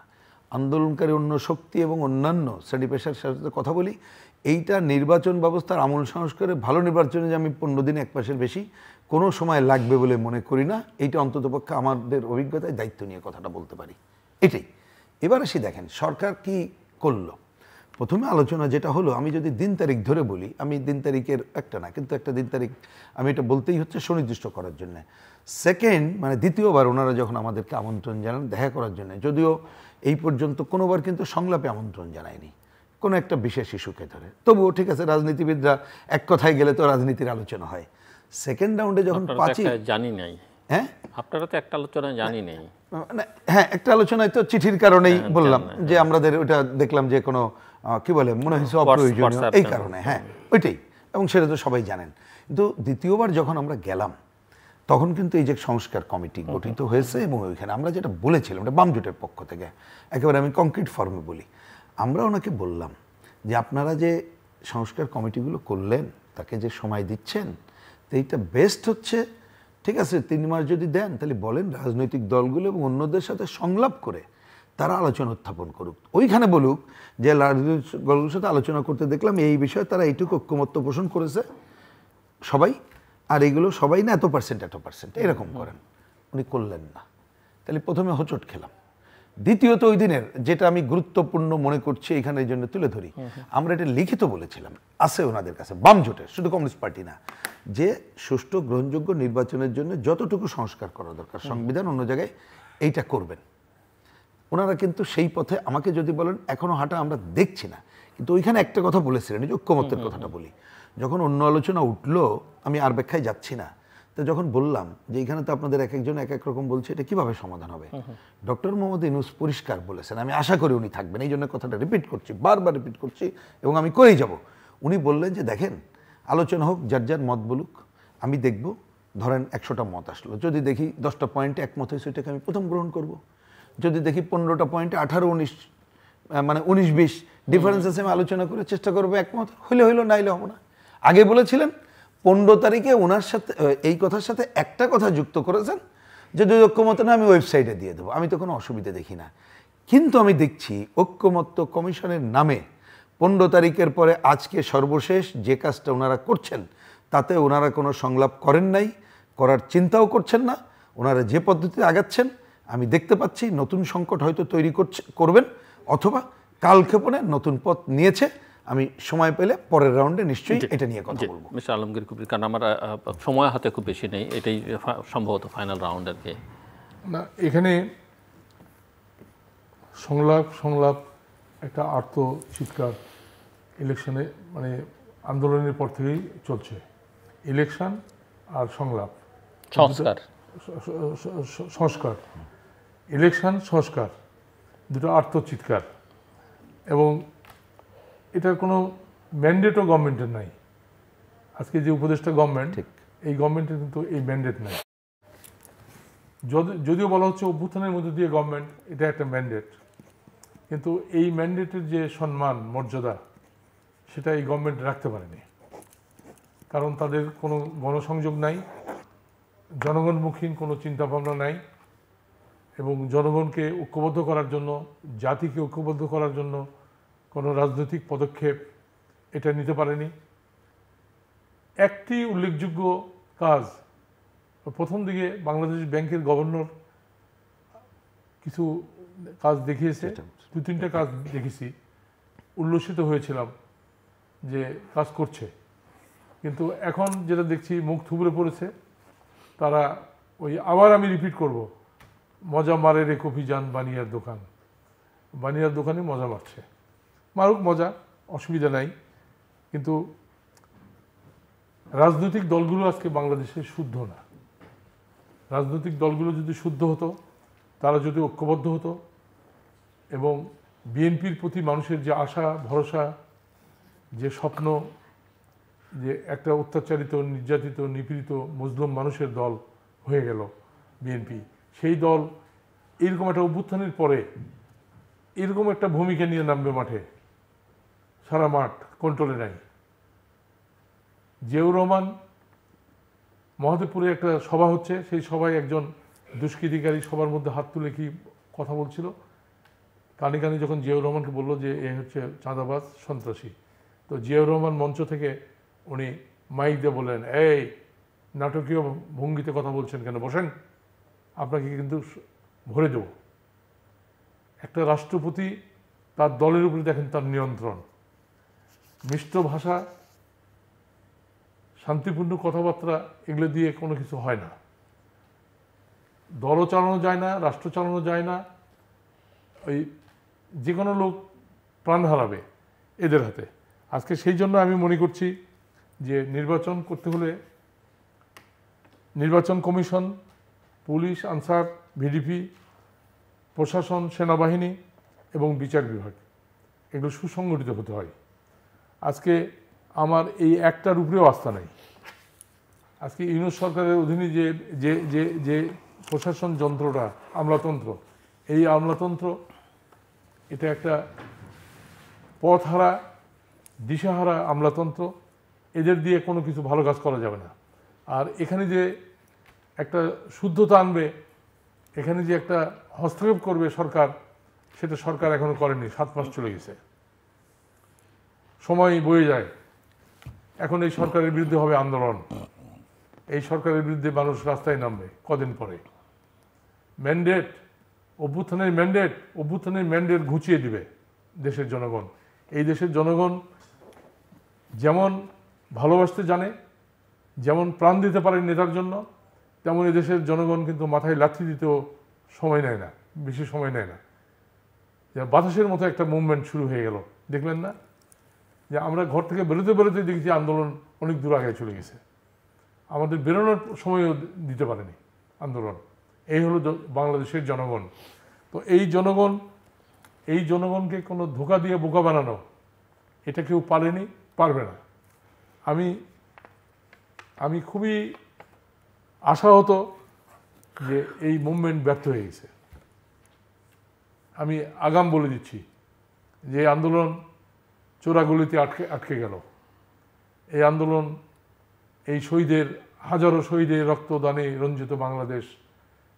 আন্দোলনকারী অন্য শক্তি এবং অন্যান্য শ্রেণী পেশার সাথে কথা বলি, এইটা নির্বাচন ব্যবস্থার আমূল সংস্কারে, ভালো নির্বাচনে যে আমি 15 দিন, এক মাসের বেশি কোনো সময় লাগবে বলে মনে করি না। এইটা অন্ততপক্ষে আমাদের অভিজ্ঞতায় দায়িত্ব নিয়ে কথাটা বলতে পারি, এটাই। এবার আসি, দেখেন সরকার কি করলো। প্রথমে আলোচনা যেটা হলো, আমি যদি দিন তারিখ ধরে বলি, আমি দিন তারিখের একটা না, কিন্তু একটা দিন তারিখ আমি এটা বলতেই হচ্ছে সুনির্দিষ্ট করার জন্য। সেকেন্ড, মানে দ্বিতীয়বার ওনারা যখন আমাদেরকে আমন্ত্রণ জানান দেখা করার জন্য, যদিও এই পর্যন্ত কোনোবার কিন্তু সংলাপে আমন্ত্রণ জানায়নি কোনো একটা বিশেষ ইস্যুকে ধরে, তবুও ঠিক আছে, রাজনীতিবিদরা এক কথায় গেলে তো রাজনীতির আলোচনা হয়। সেকেন্ড রাউন্ডে যখন জানি নাই, হ্যাঁ আপনারা তো একটা আলোচনায় জানি নেই, হ্যাঁ একটা আলোচনায় তো চিঠির কারণেই বললাম যে আমাদের ওটা দেখলাম যে কোনো কি বলে মনে হয়েছে অপ্রয়োজনীয়, এই কারণে, হ্যাঁ ওইটাই, এবং সেটা তো সবাই জানেন। কিন্তু দ্বিতীয়বার যখন আমরা গেলাম, তখন কিন্তু এই যে সংস্কার কমিটি গঠিত হয়েছে, এবং ওইখানে আমরা যেটা বলেছিলাম, এটা বামজোটের পক্ষ থেকে, একেবারে আমি কংক্রিট ফর্মে বলি, আমরা ওনাকে বললাম যে আপনারা যে সংস্কার কমিটিগুলো করলেন, তাকে যে সময় দিচ্ছেন, তো এইটা বেস্ট হচ্ছে, ঠিক আছে 3 মাস যদি দেন, তাহলে বলেন রাজনৈতিক দলগুলো এবং অন্যদের সাথে সংলাপ করে তারা আলোচনা উত্থাপন করুক, ওইখানে বলুক যে রাজনৈতিক দলগুলোর সাথে আলোচনা করতে দেখলাম এই বিষয়ে তারা এইটুকু ঐক্যমত্য পোষণ করেছে সবাই, আর এইগুলো সবাই না এত পার্সেন্ট এরকম করেন। উনি করলেন না, তাহলে প্রথমে হোঁচট খেলাম। দ্বিতীয়ত, ওই দিনের যেটা আমি গুরুত্বপূর্ণ মনে করছি এখানে এই জন্য তুলে ধরি, আমরা এটা লিখিত বলেছিলাম, আছে ওনাদের কাছে, বামজোটের, শুধু কমিউনিস্ট পার্টি না, যে সুষ্ঠু গ্রহণযোগ্য নির্বাচনের জন্য যতটুকু সংস্কার করা দরকার সংবিধান, অন্য জায়গায় এইটা করবেন। ওনারা কিন্তু সেই পথে, আমাকে যদি বলেন এখনো হাঁটা আমরা দেখছি না, কিন্তু ওইখানে একটা কথা বলেছিলেন, এই যে ঐক্যমত্যের কথাটা বলি, যখন অন্য আলোচনা উঠলো আমি আর ব্যাখ্যায় যাচ্ছি না, তো যখন বললাম যে এখানে তো আপনাদের এক একজন এক এক রকম বলছে, এটা কিভাবে সমাধান হবে? ডক্টর মোহাম্মদ ইউনূস পরিষ্কার বলেছেন, আমি আশা করি উনি থাকবেন, এই জন্য কথাটা রিপিট করছি, বারবার রিপিট করছি এবং আমি করেই যাব। উনি বললেন যে দেখেন, আলোচনা হোক, যার যার মত বলুক, আমি দেখব, ধরেন 100টা মত আসলো, যদি দেখি 10টা পয়েন্টে একমত হয়েছে এটাকে আমি প্রথম গ্রহণ করব, যদি দেখি 15টা পয়েন্টে 18-19 মানে 19-20 ডিফারেন্স আছে, আমি আলোচনা করে চেষ্টা করবো একমত হইলে হইলো, নাইলে হবো না। আগে বলেছিলেন 15 তারিখে ওনার সাথে এই কথার সাথে একটা কথা যুক্ত করেছেন যে যদি ঐক্যমত না আমি ওয়েবসাইটে দিয়ে দেবো, আমি তো কোনো অসুবিধা দেখি না। কিন্তু আমি দেখছি ঐক্যমত্য কমিশনের নামে 15 তারিখের পরে আজকে সর্বশেষ যে কাজটা ওনারা করছেন তাতে ওনারা কোনো সংলাপ করেন নাই, করার চিন্তাও করছেন না। ওনারা যে পদ্ধতিতে আগাচ্ছেন আমি দেখতে পাচ্ছি নতুন সংকট হয়তো তৈরি করবেন, অথবা কালক্ষেপণে নতুন পথ নিয়েছে। আমি সময় পেলে পরের রাউন্ডে নিশ্চয়ই এটা নিয়ে কথা বলবো। মিস্টার আলমগীর কবির, কারণ আমার সময় হাতে খুব বেশি নেই, এটাই সম্ভবত ফাইনাল রাউন্ড আর কি। না, এখানে সংলাপ একটা আর্ত চিৎকার ইলেকশনে, মানে আন্দোলনের পর থেকেই চলছে। ইলেকশন আর সংলাপ, সংস্কার, ইলেকশন সংস্কার, দুটো আর্ত চিৎকার, এবং এটার কোনো ম্যান্ডেটও গভর্নমেন্টের নাই। আজকে যে উপদেষ্টা গভর্নমেন্ট, এই গভর্নমেন্টের কিন্তু এই ম্যান্ডেট নাই। যদিও বলা হচ্ছে অভ্যুত্থানের মধ্যে দিয়ে গভর্নমেন্ট, এটা একটা ম্যান্ডেট, কিন্তু এই ম্যান্ডেটের যে সম্মান মর্যাদা সেটা এই গভর্নমেন্ট রাখতে পারেনি, কারণ তাদের কোনো গণসংযোগ নাই, জনগণমুখী কোনো চিন্তাভাবনা নাই, এবং জনগণকে ঐক্যবদ্ধ করার জন্য, জাতিকে ঐক্যবদ্ধ করার জন্য কোনো রাজনৈতিক পদক্ষেপ এটা নিতে পারেনি। একটি উল্লেখযোগ্য কাজ, প্রথম দিকে বাংলাদেশ ব্যাংকের গভর্নর কিছু কাজ দেখিয়েছে, 2-3টা কাজ দেখেছি, উল্লসিত হয়েছিলাম যে কাজ করছে, কিন্তু এখন যেটা দেখছি মুখ থুবড়ে পড়েছে। তারা ওই আবার আমি রিপিট করব, মজা মারে রে কফি যান বানিয়ার দোকান, বানিয়ার দোকানে মজা মারছে, মারুক মজা, অসুবিধা নাই, কিন্তু রাজনৈতিক দলগুলো আজকে বাংলাদেশে শুদ্ধ না। রাজনৈতিক দলগুলো যদি শুদ্ধ হতো, তারা যদি ঐক্যবদ্ধ হতো, এবং বিএনপির প্রতি মানুষের যে আশা ভরসা, যে স্বপ্ন, যে একটা অত্যাচারিত, নির্যাতিত, নিপীড়িত মজলুম মানুষের দল হয়ে গেল বিএনপি, সেই দল এইরকম একটা অভ্যুত্থানের পরে এরকম একটা ভূমিকা নিয়ে নামবে মাঠে, সারা মাঠ কন্ট্রোলে নাই। জিয়াউর রহমান, মহাদেবপুরে একটা সভা হচ্ছে, সেই সভায় একজন দুষ্কৃতিকারী সবার মধ্যে হাত তুলে কি কথা বলছিল, কানে কানে যখন জিয়াউর রহমানকে বললো যে এ হচ্ছে চাঁদাবাজ, সন্ত্রাসী, তো জিয়াউর রহমান মঞ্চ থেকে উনি মাইক দিয়ে বললেন, এই নাটকীয় ভঙ্গিতে কথা বলছেন কেন, বসেন, আপনাকে কিন্তু ভরে দেব। একটা রাষ্ট্রপতি, তার দলের উপরে দেখেন তার নিয়ন্ত্রণ, মিষ্ট ভাষা, শান্তিপূর্ণ কথাবার্তা, এগুলো দিয়ে কোনো কিছু হয় না। দলও চালানো যায় না, রাষ্ট্র চালানো যায় না, ওই যে কোনো লোক প্রাণ হারাবে এদের হাতে। আজকে সেই জন্য আমি মনে করছি যে নির্বাচন করতে হলে নির্বাচন কমিশন, পুলিশ, আনসার, ভিডিপি, প্রশাসন, সেনাবাহিনী এবং বিচার বিভাগ, এগুলো সুসংগঠিত হতে হয়। আজকে আমার এই একটার উপরেও আস্থা নেই। আজকে ইউনূস সরকারের অধীনে যে যে যে যে প্রশাসন যন্ত্রটা, আমলাতন্ত্র, এই আমলাতন্ত্র এটা একটা পথহারা, দিশাহারা আমলাতন্ত্র, এদের দিয়ে কোনো কিছু ভালো কাজ করা যাবে না। আর এখানে যে একটা শুদ্ধতা আনবে, এখানে যে একটা হস্তক্ষেপ করবে সরকার, সেটা সরকার এখনো করেনি, 7 মাস চলে গেছে, সময় বয়ে যায়। এখন এই সরকারের বিরুদ্ধে হবে আন্দোলন, এই সরকারের বিরুদ্ধে মানুষ রাস্তায় নামবে কদিন পরে। ম্যান্ডেট, অভ্যুত্থানের ম্যান্ডেট ঘুচিয়ে দিবে দেশের জনগণ। এই দেশের জনগণ যেমন ভালোবাসতে জানে, যেমন প্রাণ দিতে পারে নেতার জন্য, তেমন এই দেশের জনগণ কিন্তু মাথায় লাথি দিতেও সময় নেয় না, বেশি সময় নেয় না। বাতাসের মতো একটা মুভমেন্ট শুরু হয়ে গেল, দেখলেন না? যে আমরা ঘর থেকে বেরোতে বেরোতে দেখেছি আন্দোলন অনেক দূর আগে চলে গেছে, আমাদের বেরোনোর সময়ও দিতে পারেনি আন্দোলন। এই হলো বাংলাদেশের জনগণ। তো এই জনগণকে কোনো ধোঁকা দিয়ে বোকা বানানো, এটা কেউ পারেনি, পারবে না। আমি খুবই আশাহত যে এই মুভমেন্ট ব্যর্থ হয়ে গেছে। আমি আগাম বলে দিচ্ছি যে আন্দোলন চোরাগুলিতে আটকে গেল। এই আন্দোলন এই শহীদের, হাজারো শহীদের রক্তদানে রঞ্জিত বাংলাদেশ,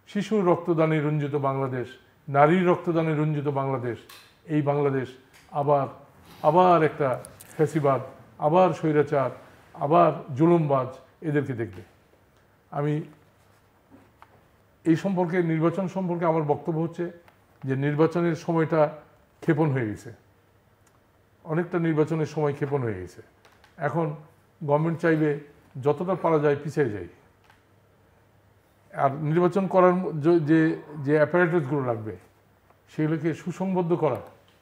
শিশুর রক্তদানে রঞ্জিত বাংলাদেশ, নারীর রক্তদানে রঞ্জিত বাংলাদেশ, এই বাংলাদেশ আবার একটা ফ্যাসিবাদ, আবার স্বৈরাচার, আবার জুলুমবাজ এদেরকে দেখবে। আমি এই সম্পর্কে, নির্বাচন সম্পর্কে আমার বক্তব্য হচ্ছে যে নির্বাচনের সময়টা ক্ষেপণ হয়ে গেছে, অনেকটা নির্বাচনের সময় ক্ষেপণ হয়ে গেছে। এখন গভর্নমেন্ট চাইবে যতটা পারা যায় পিছিয়ে যায়। আর নির্বাচন করার যে অ্যাপারেটাসগুলো লাগবে সেগুলোকে সুসংবদ্ধ করা,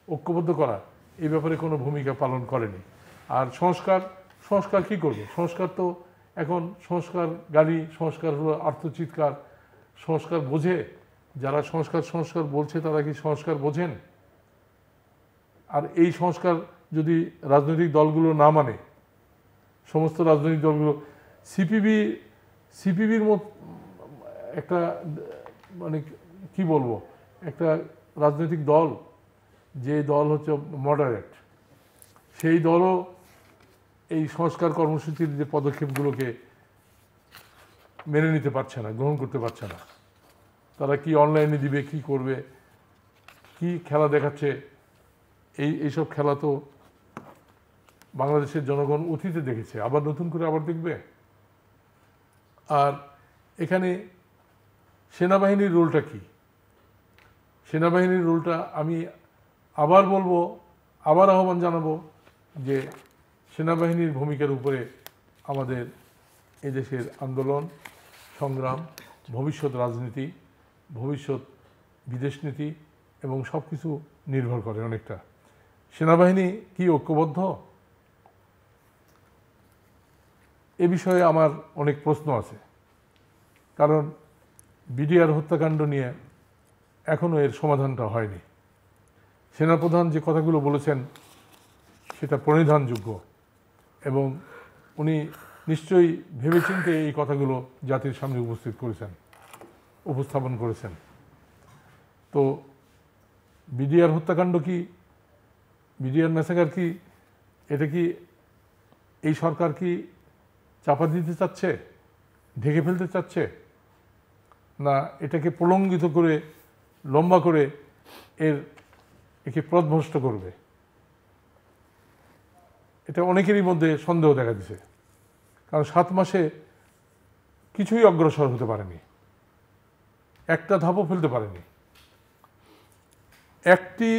ঐক্যবদ্ধ করা, এই ব্যাপারে কোনো ভূমিকা পালন করেনি। আর সংস্কার কি করবে? সংস্কার তো এখন গাড়ি, সংস্কার হলো আর্তচিৎকার। সংস্কার বোঝে যারা সংস্কার বলছে, তারা কি সংস্কার বোঝেন? আর এই সংস্কার যদি রাজনৈতিক দলগুলো না মানে, সমস্ত রাজনৈতিক দলগুলো, সিপিবির মত একটা, মানে কি বলবো, একটা রাজনৈতিক দল, যে দল হচ্ছে মডারেট, সেই দলও এই সংস্কার কর্মসূচির যে পদক্ষেপগুলোকে মেনে নিতে পারছে না, গ্রহণ করতে পারছে না। তারা কি অনলাইনে দিবে, কি করবে, কি খেলা দেখাচ্ছে, এইসব খেলা তো বাংলাদেশের জনগণ অতীতে দেখেছে, আবার নতুন করে আবার দেখবে। আর এখানে সেনাবাহিনীর রোলটা কি? সেনাবাহিনীর রোলটা আমি আবার বলবো, আবার আহ্বান জানাবো যে সেনাবাহিনীর ভূমিকার উপরে আমাদের এদেশের আন্দোলন, সংগ্রাম, ভবিষ্যৎ রাজনীতি, ভবিষ্যৎ বিদেশ নীতি এবং সব কিছু নির্ভর করে অনেকটা। সেনাবাহিনী কি ঐক্যবদ্ধ? এ বিষয়ে আমার অনেক প্রশ্ন আছে, কারণ বিডিআর হত্যাকাণ্ড নিয়ে এখনও এর সমাধানটা হয়নি। সেনাপ্রধান যে কথাগুলো বলেছেন সেটা প্রণিধানযোগ্য, এবং উনি নিশ্চয়ই ভেবেচিন্তে এই কথাগুলো জাতির সামনে উপস্থাপন করেছেন। তো বিডিআর হত্যাকাণ্ড কি, বিডিআর ম্যাসাকার কি, এটা কি এই সরকার কি চাপা দিতে চাচ্ছে, ঢেকে ফেলতে চাচ্ছে, না এটাকে প্রলঙ্ঘিত করে, লম্বা করে একে পথভ্রষ্ট করবে? এটা অনেকেরই মধ্যে সন্দেহ দেখা দিছে, কারণ 7 মাসে কিছুই অগ্রসর হতে পারেনি, একটা ধাপও ফেলতে পারেনি, একটি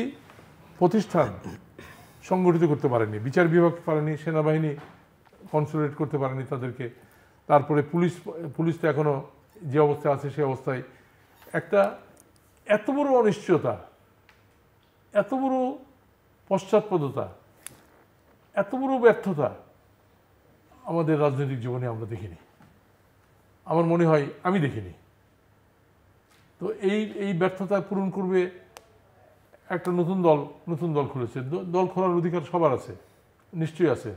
প্রতিষ্ঠান সংগঠিত করতে পারেনি, বিচার বিভাগ পারেনি, সেনাবাহিনী কনসোলিডেট করতে পারেনি তাদেরকে, তারপরে পুলিশ তো এখনো যে অবস্থায় আছে সে অবস্থায়। একটা এত বড় অনিশ্চয়তা, এত বড় পশ্চাৎপদতা, এত বড় ব্যর্থতা আমাদের রাজনৈতিক জীবনে আমরা দেখিনি, আমার মনে হয় আমি দেখিনি। তো এই ব্যর্থতা পূরণ করবে একটা নতুন দল খুলেছে। দল খোলার অধিকার সবার আছে, নিশ্চয়ই আছে।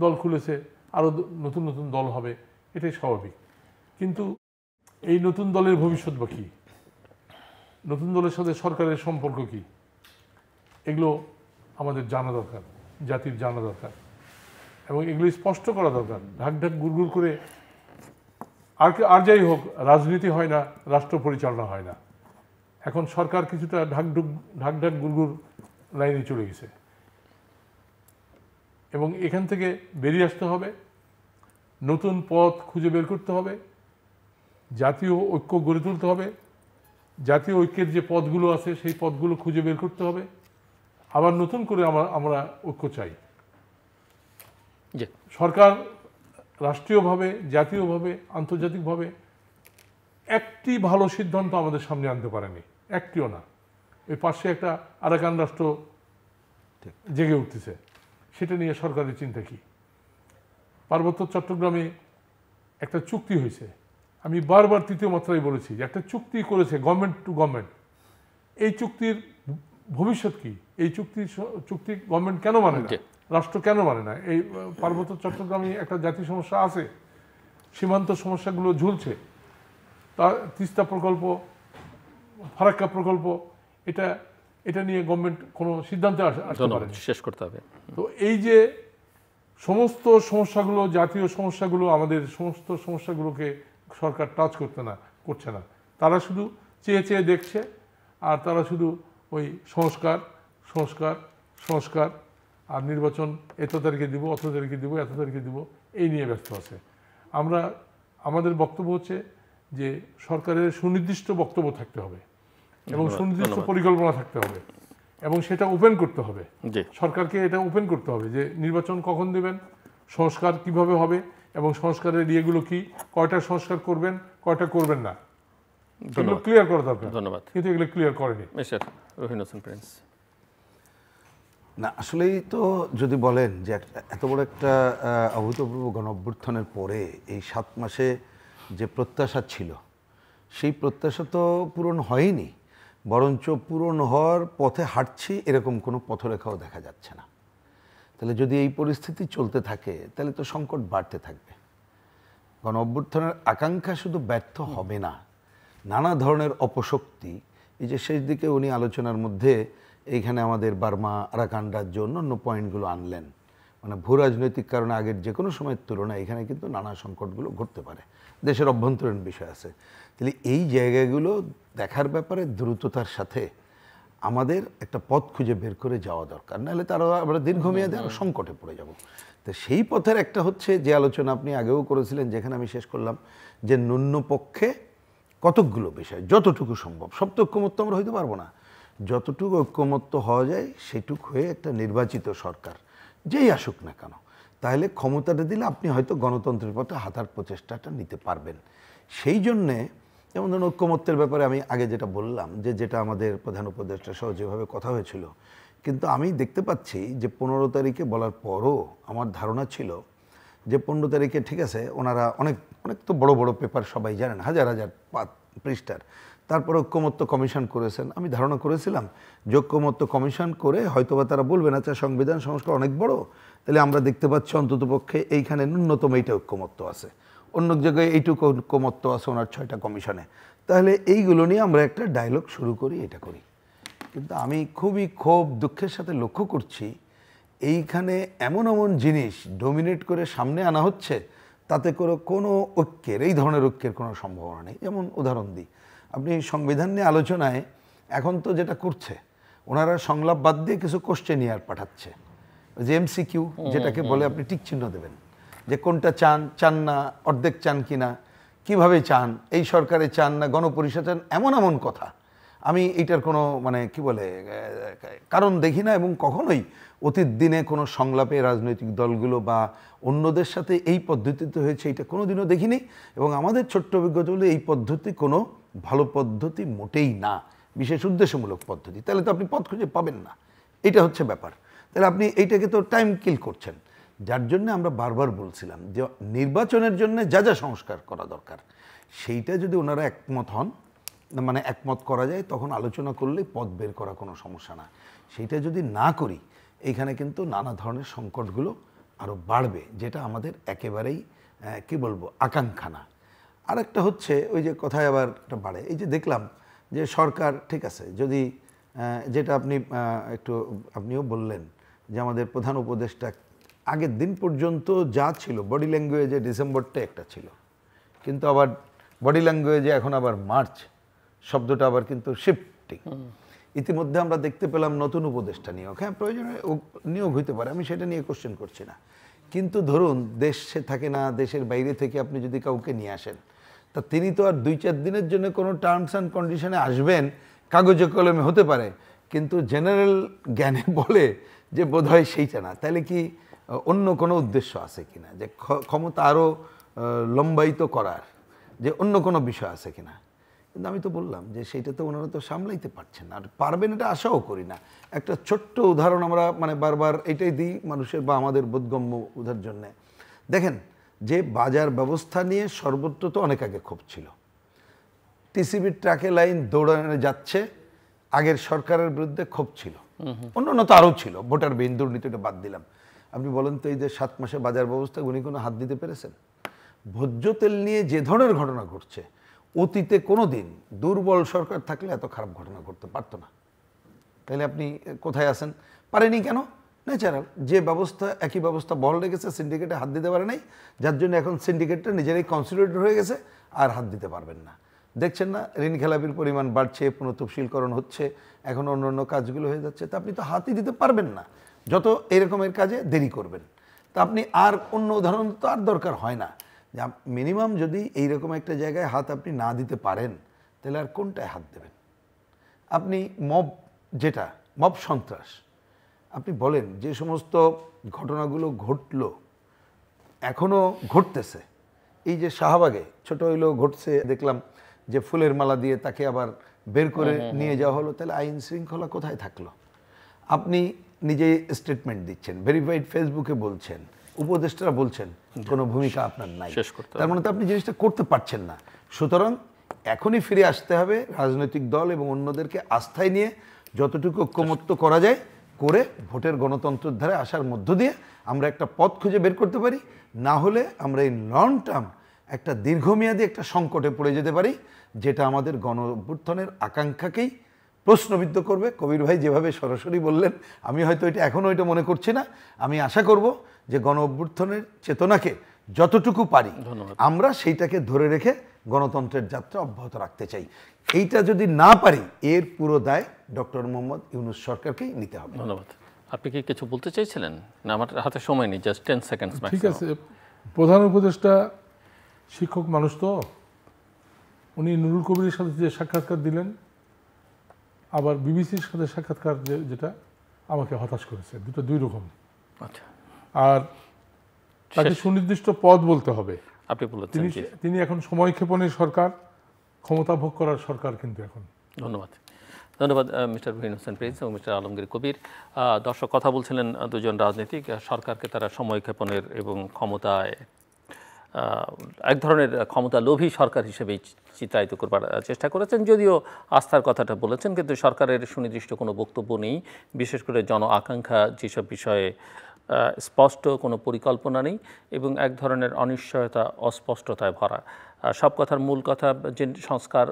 দল খুলেছে, আরো নতুন দল হবে, এটাই স্বাভাবিক। কিন্তু এই নতুন দলের ভবিষ্যৎ বা কি, নতুন দলের সাথে সরকারের সম্পর্ক কি, এগুলো আমাদের জানা দরকার, জাতির জানা দরকার, এবং এগুলো স্পষ্ট করা দরকার। ঢাক গুড়গুড় করে আর যাই হোক, রাজনীতি হয় না, রাষ্ট্র পরিচালনা হয় না। এখন সরকার কিছুটা ঢাক গুড়গুড় লাইনে চলে গেছে, এবং এখান থেকে বেরিয়ে আসতে হবে, নতুন পথ খুঁজে বের করতে হবে, জাতীয় ঐক্য গড়ে তুলতে হবে, জাতীয় ঐক্যের যে পথগুলো আছে সেই পথগুলো খুঁজে বের করতে হবে, আবার নতুন করে আমরা ঐক্য চাই। সরকার রাষ্ট্রীয়ভাবে, জাতীয়ভাবে, আন্তর্জাতিকভাবে একটি ভালো সিদ্ধান্ত আমাদের সামনে আনতে পারেনি, একটিও না। এই পাশে একটা আরাকান রাষ্ট্র জেগে উঠতেছে, সেটা নিয়ে সরকারের চিন্তা কি? পার্বত্য চট্টগ্রামে একটা চুক্তি হয়েছে, আমি বারবার তৃতীয় মাত্রায় বলেছি যে একটা চুক্তি করেছে গভর্নমেন্ট টু গভর্নমেন্ট। এই চুক্তির ভবিষ্যৎ কি? এই চুক্তি গভর্নমেন্ট কেন মানে না, রাষ্ট্র কেন মানে না? এই পার্বত্য চট্টগ্রামে একটা জাতীয় সমস্যা আছে, সীমান্ত সমস্যাগুলো ঝুলছে, তিস্তা প্রকল্প, ফারাক্কা প্রকল্প, এটা নিয়ে গভর্নমেন্ট কোনো সিদ্ধান্তে আসতে পারে শেষ করতে হবে। তো এই যে সমস্ত সমস্যাগুলো, জাতীয় সমস্যাগুলো, আমাদের সমস্ত সমস্যাগুলোকে সরকার টাচ করছে না। তারা শুধু চেয়ে চেয়ে দেখছে, আর তারা শুধু ওই সংস্কার সংস্কার সংস্কার আর নির্বাচন এত তারিখে দিব, অত তারিখে দিব, এত তারিখে দিব, এই নিয়ে ব্যস্ত আছে। আমাদের বক্তব্য হচ্ছে যে সরকারের সুনির্দিষ্ট বক্তব্য থাকতে হবে এবং সুনির্দিষ্ট পরিকল্পনা থাকতে হবে এবং সেটা ওপেন করতে হবে। সরকারকে এটা ওপেন করতে হবে যে নির্বাচন কখন দেবেন, সংস্কার কিভাবে হবে এবং সংস্কারের ইয়েগুলো কি, কয়টা সংস্কার করবেন, কয়টা করবেন না, এগুলো ক্লিয়ার করা দরকার। ধন্যবাদ। কিন্তু এগুলো ক্লিয়ার করেনি। রহিন হোসেন প্রিন্স। না, আসলেই তো যদি বলেন যে এত বড় একটা অভূতপূর্ব গণঅভ্যুত্থানের পরে এই 7 মাসে যে প্রত্যাশা ছিল, সেই প্রত্যাশা তো পূরণ হয়নি, বরঞ্চ পূরণ হওয়ার পথে হাঁটছি এরকম কোনো পথরেখাও দেখা যাচ্ছে না। তাহলে যদি এই পরিস্থিতি চলতে থাকে তাহলে তো সংকট বাড়তে থাকবে। গণঅভ্যুত্থানের আকাঙ্ক্ষা শুধু ব্যর্থ হবে না, নানা ধরনের অপশক্তি, এই যে শেষ দিকে উনি আলোচনার মধ্যে এইখানে আমাদের বার্মা, আরাকান রাজ্য, অন্যান্য পয়েন্টগুলো আনলেন, মানে ভূ রাজনৈতিক কারণে আগের যে কোনো সময়ের তুলনায় এখানে কিন্তু নানা সংকটগুলো ঘটতে পারে, দেশের অভ্যন্তরীণ বিষয় আছে। তাহলে এই জায়গাগুলো দেখার ব্যাপারে দ্রুততার সাথে আমাদের একটা পথ খুঁজে বের করে যাওয়া দরকার, নাহলে তারা আমরা দীর্ঘমেয়াদে আরও সংকটে পড়ে যাব। তো সেই পথের একটা হচ্ছে যে আলোচনা আপনি আগেও করেছিলেন, যেখানে আমি শেষ করলাম যে ন্যূনপক্ষে কতকগুলো বিষয় যতটুকু সম্ভব, সব তো ঐক্যমত্য আমরা হইতে পারবো না, যতটুকু ঐক্যমত্য হওয়া যায় সেটুক হয়ে একটা নির্বাচিত সরকার যেই আসুক না কেন, তাহলে ক্ষমতাটা দিলে আপনি হয়তো গণতন্ত্রের পথে হাঁটার প্রচেষ্টাটা নিতে পারবেন। সেই জন্যে যেমন ধরুন ঐক্যমত্যের ব্যাপারে আমি আগে যেটা বললাম যে যেটা আমাদের প্রধান উপদেষ্টা সহ যেভাবে কথা হয়েছিল, কিন্তু আমি দেখতে পাচ্ছি যে 15 তারিখে বলার পরও আমার ধারণা ছিল যে 15 তারিখে ঠিক আছে, ওনারা অনেক অনেক তো বড় বড় পেপার সবাই জানেন, হাজার হাজার পৃষ্ঠার, তারপরে ঐক্যমত্য কমিশন করেছেন। আমি ধারণা করেছিলাম যে ঐক্যমত্য কমিশন করে হয়তোবা তারা বলবেন আচ্ছা সংবিধান সংস্কার অনেক বড়, তাহলে আমরা দেখতে পাচ্ছি অন্ততপক্ষে এইখানে ন্যূনতম এইটা ঐক্যমত্য আছে, অন্য জায়গায় এইটুকু ঐক্যমত্য আছে ওনার 6টা কমিশনে, তাহলে এইগুলো নিয়ে আমরা একটা ডায়লগ শুরু করি, এটা করি। কিন্তু আমি খুবই খুব দুঃখের সাথে লক্ষ্য করছি এইখানে এমন এমন জিনিস ডোমিনেট করে সামনে আনা হচ্ছে, তাতে করে কোনো ঐক্যের, এই ধরনের ঐক্যের কোনো সম্ভাবনা নেই। যেমন উদাহরণ দিই, আপনি সংবিধান নিয়ে আলোচনায় এখন তো যেটা করছে, ওনারা সংলাপ বাদ দিয়ে কিছু কোশ্চেন ইয়ার পাঠাচ্ছে, যে MCQ যেটাকে বলে, আপনি টিক চিহ্ন দেবেন যে কোনটা চান, চান না, অর্ধেক চান কিনা, কিভাবে চান, এই সরকারে চান না গণপরিষদ চান, এমন এমন কথা আমি এইটার কোনো মানে কি বলে কারণ দেখি না। এবং কখনোই অতীত দিনে কোনো সংলাপে রাজনৈতিক দলগুলো বা অন্যদের সাথে এই পদ্ধতিতে হয়েছে এটা কোনো দিনও দেখিনি, এবং আমাদের ছোট্ট অভিজ্ঞতা হলো এই পদ্ধতি কোনো ভালো পদ্ধতি মোটেই না, বিশেষ উদ্দেশ্যমূলক পদ্ধতি। তাহলে তো আপনি পথ খুঁজে পাবেন না, এটা হচ্ছে ব্যাপার। তাহলে আপনি এইটাকে তো টাইম কিল করছেন, যার জন্য আমরা বারবার বলছিলাম যে নির্বাচনের জন্য যা যা সংস্কার করা দরকার সেইটা যদি ওনারা একমত হন, মানে একমত করা যায়, তখন আলোচনা করলেই পথ বের করা কোনো সমস্যা না। সেইটা যদি না করি এইখানে কিন্তু নানা ধরনের সংকটগুলো আরও বাড়বে, যেটা আমাদের একেবারেই কি বলবো আকাঙ্ক্ষা না। আরেকটা হচ্ছে ওই যে কথায় আবার একটা বাড়ে, এই যে দেখলাম যে সরকার ঠিক আছে, যদি যেটা আপনি একটু আপনিও বললেন যে আমাদের প্রধান উপদেষ্টা আগের দিন পর্যন্ত যা ছিল বডি ল্যাঙ্গুয়েজে ডিসেম্বরটা একটা ছিল, কিন্তু আবার বডি ল্যাঙ্গুয়েজে এখন আবার মার্চ শব্দটা আবার কিন্তু শিফটিং। ইতিমধ্যে আমরা দেখতে পেলাম নতুন উপদেষ্টা নিয়োগ, হ্যাঁ প্রয়োজনে নিয়োগ হইতে পারে, আমি সেটা নিয়ে কোশ্চেন করছি না, কিন্তু ধরুন দেশে থাকে না, দেশের বাইরে থেকে আপনি যদি কাউকে নিয়ে আসেন, তা তিনি তো আর 2-4 দিনের জন্য কোনো টার্মস অ্যান্ড কন্ডিশনে আসবেন, কাগজে কলমে হতে পারে, কিন্তু জেনারেল জ্ঞানে বলে যে বোধহয় সেইটা না। তাহলে কি অন্য কোনো উদ্দেশ্য আছে কিনা, যে ক্ষমতা আরও লম্বায়িত করার, যে অন্য কোনো বিষয় আছে কিনা? কিন্তু আমি তো বললাম যে সেইটা তো ওনারা তো সামলাইতে পারছেন না, আর পারবেন এটা আশাও করি না। একটা ছোট্ট উদাহরণ আমরা মানে বারবার এটাই দিই মানুষের বা আমাদের বোধগম্য উদাহরণ জন্যে। দেখেন যে বাজার ব্যবস্থা নিয়ে সর্বত্র তো অনেক আগে ক্ষোভ ছিল, টিসিবির ট্রাকে লাইন দৌড়ানো যাচ্ছে, আগের সরকারের বিরুদ্ধে ক্ষোভ ছিল, অন্যান্য তো আরও ছিল, ভোটার বিহীন দুর্নীতিটা বাদ দিলাম। আপনি বলেন তো এই যে 7 মাসে বাজার ব্যবস্থা উনি কোনো হাত দিতে পেরেছেন? ভোজ্য তেল নিয়ে যে ধরনের ঘটনা ঘটছে, অতীতে কোনো দিন দুর্বল সরকার থাকলে এত খারাপ ঘটনা ঘটতে পারতো না। তাহলে আপনি কোথায় আছেন? পারেনি কেন? ন্যাচারাল যে ব্যবস্থা, একই ব্যবস্থা বহাল রেখেছে, সিন্ডিকেটে হাত দিতে পারে নাই, যার জন্য এখন সিন্ডিকেটটা নিজেরাই কনসিডারেট হয়ে গেছে, আর হাত দিতে পারবেন না। দেখছেন না ঋণ খেলাপির পরিমাণ বাড়ছে, পুনঃতফসিলকরণ হচ্ছে, এখন অন্য অন্য কাজগুলো হয়ে যাচ্ছে, তা আপনি তো হাতই দিতে পারবেন না যত এরকমের কাজে দেরি করবেন। তা আপনি আর অন্য উদাহরণ তো আর দরকার হয় না, যে মিনিমাম যদি এইরকম একটা জায়গায় হাত আপনি না দিতে পারেন, তাহলে আর কোনটায় হাত দেবেন? আপনি মব, যেটা মব সন্ত্রাস, আপনি বলেন যে সমস্ত ঘটনাগুলো ঘটলো, এখনও ঘটতেছে, এই যে শাহবাগে ছোট হইলেও ঘটছে, দেখলাম যে ফুলের মালা দিয়ে তাকে আবার বের করে নিয়ে যাওয়া হলো, তাহলে আইন শৃঙ্খলা কোথায় থাকলো? আপনি নিজেই স্টেটমেন্ট দিচ্ছেন, ভেরিফাইড ফেসবুকে বলছেন, উপদেষ্টারা বলছেন কোনো ভূমিকা আপনার নাই, তার মানে তো আপনি জিনিসটা করতে পারছেন না। সুতরাং এখনই ফিরে আসতে হবে রাজনৈতিক দল এবং অন্যদেরকে আস্থায় নিয়ে যতটুকু ঐক্যমত্য করা যায় করে ভোটের গণতন্ত্রের ধারে আসার মধ্য দিয়ে আমরা একটা পথ খুঁজে বের করতে পারি। না হলে আমরা এই লং টার্ম একটা দীর্ঘমেয়াদী একটা সংকটে পড়ে যেতে পারি, যেটা আমাদের গণ অভ্যুত্থানের আকাঙ্ক্ষাকেই প্রশ্নবিদ্ধ করবে। কবির ভাই যেভাবে সরাসরি বললেন, আমি হয়তো এটা এখনও এটা মনে করছি না। আমি আশা করব যে গণ অভ্যুত্থানের চেতনাকে যতটুকু পারি আমরা সেইটাকে ধরে রেখে গণতন্ত্রের যাত্রা অব্যাহত রাখতে চাই। এইটা যদি না পারি, এর পুরো দায় ডক্টর মোহাম্মদ ইউনূস সরকারকেই নিতে হবে। ধন্যবাদ। আপনি কি কিছু বলতে চাইছিলেন? না, আমার হাতে সময় নেই, জাস্ট 10 সেকেন্ডস। ঠিক আছে, প্রধান উপদেষ্টা শিক্ষক মানুষ, তো উনি নুরুল কবিরের সাথে যে সাক্ষাৎকার দিলেন, আবার বিবিসির সাথে সাক্ষাৎকার যেটা আমাকে হতাশ করেছে, দুটো দুই রকম। আচ্ছা, আর তাকে সুনির্দিষ্ট পদ বলতে হবে। আপনি বলেছেন তিনি এখন সময়ক্ষেপণের সরকার, ক্ষমতা ভোগ করার সরকার কিন্তু এখন। ধন্যবাদ। ধন্যবাদ মিস্টার রুহিন হোসেন প্রিন্স এবং মিস্টার আলমগীর কবির। দর্শক কথা বলছিলেন দুজন রাজনীতিক, সরকারকে তারা সময়ক্ষেপণের এবং ক্ষমতায় এক ধরনের ক্ষমতা লোভী সরকার হিসেবেই চিত্রায়িত করবার চেষ্টা করেছেন। যদিও আস্থার কথাটা বলেছেন, কিন্তু সরকারের সুনির্দিষ্ট কোনো বক্তব্য নেই, বিশেষ করে জন আকাঙ্ক্ষা যেসব বিষয়ে স্পষ্ট কোনো পরিকল্পনা নেই এবং এক ধরনের অনিশ্চয়তা, অস্পষ্টতায় ভরা। সব কথার মূল কথা যে সংস্কার,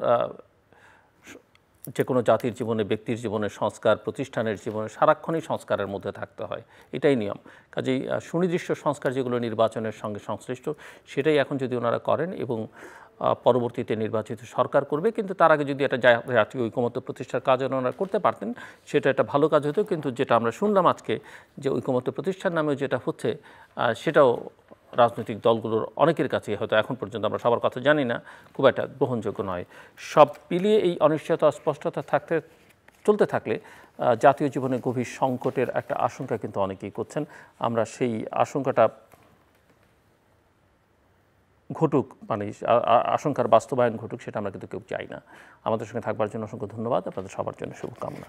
যে কোনো জাতির জীবনে, ব্যক্তির জীবনে সংস্কার, প্রতিষ্ঠানের জীবনে সারাক্ষণই সংস্কারের মধ্যে থাকতে হয়, এটাই নিয়ম। কাজেই সুনির্দিষ্ট সংস্কার যেগুলো নির্বাচনের সঙ্গে সংশ্লিষ্ট, সেটাই এখন যদি ওনারা করেন এবং পরবর্তীতে নির্বাচিত সরকার করবে, কিন্তু তার আগে যদি একটা জাতীয় ঐকমত্য প্রতিষ্ঠার কাজ ওনারা করতে পারতেন, সেটা একটা ভালো কাজ হতো। কিন্তু যেটা আমরা শুনলাম আজকে, যে ঐকমত্য প্রতিষ্ঠার নামেও যেটা হচ্ছে, সেটাও রাজনৈতিক দলগুলোর অনেকের কাছে হয়তো এখন পর্যন্ত, আমরা সবার কথা জানি না, খুব একটা গ্রহণযোগ্য নয়। সব মিলিয়ে এই অনিশ্চয়তা, অস্পষ্টতা চলতে থাকলে জাতীয় জীবনে গভীর সংকটের একটা আশঙ্কা কিন্তু অনেকেই করছেন। আমরা সেই আশঙ্কাটা ঘটুক, মানে আশঙ্কার বাস্তবায়ন ঘটুক, সেটা আমরা কিন্তু কেউ চাই না। আমাদের সঙ্গে থাকবার জন্য অসংখ্য ধন্যবাদ। আপনাদের সবার জন্য শুভকামনা।